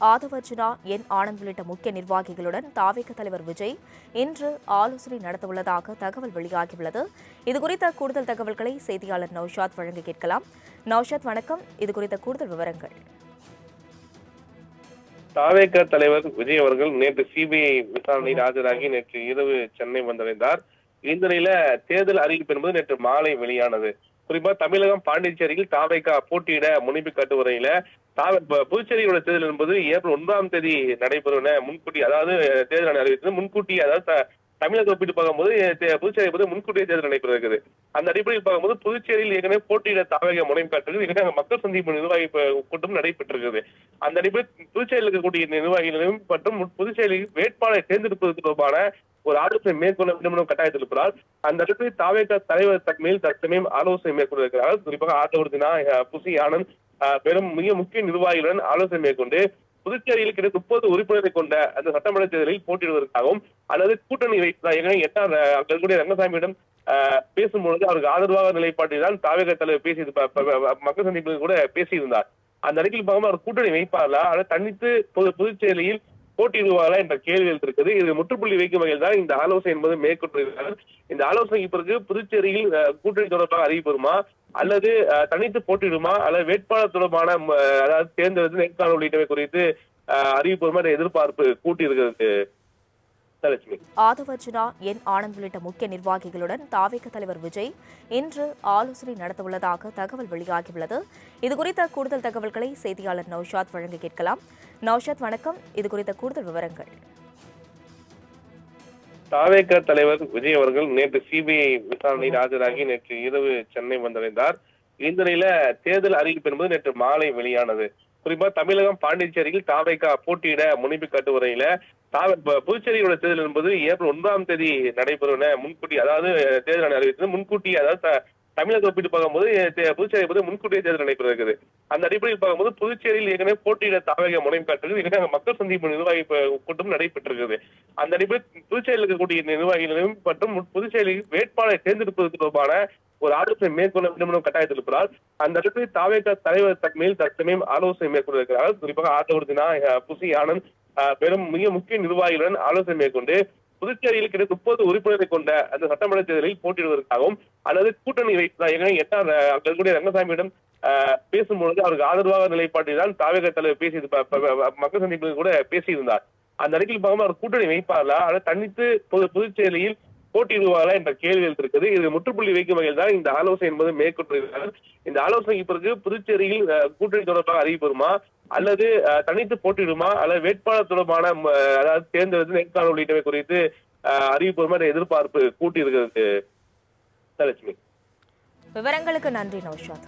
ஆதவர்ஜுனா என் ஆனந்த் உள்ளிட்ட முக்கிய நிர்வாகிகளுடன் தாவேக தலைவர் விஜய் இன்று ஆலோசனை நடத்தவுள்ளதாக தகவல் வெளியாகியுள்ளது. இதுகுறித்த கூடுதல் தகவல்களை செய்தியாளர் நௌஷாத் வழங்க கேட்கலாம். நௌஷாத், வணக்கம். இதுகுறித்த கூடுதல் விவரங்கள். தாவேக தலைவர் விஜய் அவர்கள் நேற்று சிபிஐ விசாரணையில் ஆஜராகி நேற்று இரவு சென்னை வந்தடைந்தார். இந்த நிலையில தேர்தல் அறிவிப்பு என்பது நேற்று மாலை வெளியானது. குறிப்பா தமிழகம் பாண்டிச்சேரியில் தாவேக போட்டியிட முனைப்பு காட்டு வரையில புதுச்சேரியோட தேர்தல் என்பது ஏப்ரல் 1ஆம் தேதி நடைபெறும் என முன்கூட்டி, அதாவது தேர்தல் ஆணையம் அறிவித்தது முன்கூட்டி. அதாவது தமிழக ஒப்பிட்டு பார்க்கும்போது புதுச்சேரி முன்கூட்டியே தேர்தல் நடைபெறுகிறது. அந்த அடிப்படையில் பார்க்கும்போது புதுச்சேரியில் ஏற்கனவே போட்டியிட தாவேக முனைப்பு காட்டுறது, ஏற்கனவே மக்கள் சந்திப்பு நிர்வாகி கூட்டம் நடைபெற்றிருக்கிறது. அந்த அடிப்படையில் புதுச்சேரியில் இருக்கக்கூடிய நிர்வாகிகளையும் மற்றும் புதுச்சேரியில் வேட்பாளரை தேர்ந்தெடுப்பது தொடர்பான ஒரு ஆலோசனை மேற்கொள்ள வேண்டும் என்ற கட்டாயத்தில் இருக்கிறார். அந்த அடிப்படையில் தாவேக தலைவர் தன்மையில் தற்சமயம் ஆலோசனை மேற்கொண்டிருக்கிறார். குறிப்பாக ஆதவர்ஜுனா, புசி ஆனந்த் மிக முக்கிய நிர்வாகிகளுடன் ஆலோசனை மேற்கொண்டு புதுச்சேரியில் கிட்ட 30 உறுப்பினரை கொண்ட அந்த சட்டமன்ற தேர்தலில் போட்டியிடுவதற்காகவும் அல்லது கூட்டணி வைக்கக்கூடிய ரங்கசாமியிடம் பேசும்பொழுது அவருக்கு ஆதரவாக நிலைப்பாட்டில் தான் தாவேக தலைவர் பேசி மக்கள் சந்திப்பில் கூட பேசியிருந்தார். அந்த அடிப்படையில் பார்க்கும்போது அவர் கூட்டணி வைப்பார்களா அல்லது தனித்து புதுச்சேரியில் போட்டியிடுவார்களா என்ற கேள்விகள் இருக்குது. இது முற்றுப்புள்ளி வைக்கும் வகையில் தான் இந்த ஆலோசனை என்பது மேற்கொண்டிருக்கிறார். இந்த ஆலோசனைக்கு பிறகு புதுச்சேரியில் கூட்டணி தொடர்பாக அறிவிப்பதுமா அல்லது தனித்து போட்டியிடுமா அல்லது வேட்பாளர் தொடர்பான அதாவது தேர்ந்தெடுத்து நேர்காணல் உள்ளிட்டவை குறித்து அறிவிப்பதுமா என்ற எதிர்பார்ப்பு கூட்டியிருக்கிறது. ஆதவர்ஜுனா என் ஆனந்த் உள்ளிட்ட முக்கிய நிர்வாகிகளுடன் தாவேக தலைவர் விஜய் இன்று ஆலோசனை நடத்தவுள்ளதாக தகவல் வெளியாகியுள்ளது. இதுகுறித்த கூடுதல் தகவல்களை செய்தியாளர் நௌஷாத் வழங்க கேட்கலாம். நௌஷாத், வணக்கம். இதுகுறித்த கூடுதல் விவரங்கள். தாவேக தலைவர் விஜய் அவர்கள் நேற்று சிபிஐ விசாரணையில் ஆஜராகி நேற்று இரவு சென்னை வந்தடைந்தார். இந்த நிலையில தேர்தல் அறிவிப்பு என்பது நேற்று மாலை வெளியானது. குறிப்பா தமிழகம் பாண்டிச்சேரியில் தாவேக போட்டியிட முனைப்பு காட்டு வரையில புதுச்சேரியோட தேர்தல் என்பது ஏப்ரல் 1ஆம் தேதி நடைபெறும் என முன்கூட்டி, அதாவது தேர்தல் ஆணையம் அறிவித்தது முன்கூட்டி. அதாவது தமிழக ஒப்பிட்டு பார்க்கும்போது புதுச்சேரி முன்கூட்டியே தேர்தல் நடைபெறுகிறது. அந்த அடிப்படையில் பார்க்கும்போது புதுச்சேரியில் ஏற்கனவே போட்டியிட தாவேக முனைப்பு காட்டுறது, ஏற்கனவே மக்கள் சந்திப்பு நிர்வாகி கூட்டம் நடைபெற்றிருக்கிறது. அந்த அடிப்படையில் புதுச்சேரியில் இருக்கக்கூடிய நிர்வாகிகளையும் மற்றும் புதுச்சேரியில் வேட்பாளரை தேர்ந்தெடுப்பது தொடர்பான ஒரு ஆலோசனை மேற்கொள்ள வேண்டும் என்ற கட்டாயத்தில் இருக்கிறார். அந்த அடிப்படையில் தாவேக தலைவர் தன்மையில் தற்சமயம் ஆலோசனை மேற்கொண்டிருக்கிறார். குறிப்பாக ஆதவர்ஜுனா, புசி ஆனந்த் மிக முக்கிய நிர்வாகிகளுடன் ஆலோசனை மேற்கொண்டு புதுச்சேரியில் கிட்ட 30 உறுப்பினரை கொண்ட அந்த சட்டமன்ற தேர்தலில் போட்டியிடுவதற்காகவும் அல்லது கூட்டணி வைக்கக்கூடிய ரங்கசாமியிடம் பேசும்பொழுது அவருக்கு ஆதரவாக நிலைப்பாட்டில் தான் தாவேக தலைவர் பேசி மக்கள் சந்திப்பில் கூட பேசியிருந்தார். அந்த அடிப்படையில் பார்க்கும்போது அவர் கூட்டணி வைப்பார்களா அல்லது தனித்து புதுச்சேரியில் போட்டியிடுவார்களா என்ற கேள்விகள் இருக்குது. இது முற்றுப்புள்ளி வைக்கும் வகையில் தான் இந்த ஆலோசனை என்பது மேற்கொண்டிருக்கிறார். இந்த ஆலோசனைக்கு பிறகு புதுச்சேரியில் கூட்டணி தொடர்பாக அறிவிப்பதுமா அல்லது தனித்து போட்டியிடுமா அல்லது வேட்பாளர் தொடர்பான அதாவது தேர்ந்தெடுத்து நேர்காணல் உள்ளிட்டவை குறித்து அறிவிப்பதுமா என்ற எதிர்பார்ப்பு கூட்டியிருக்கிறது. விவரங்களுக்கு நன்றி நௌஷாத்.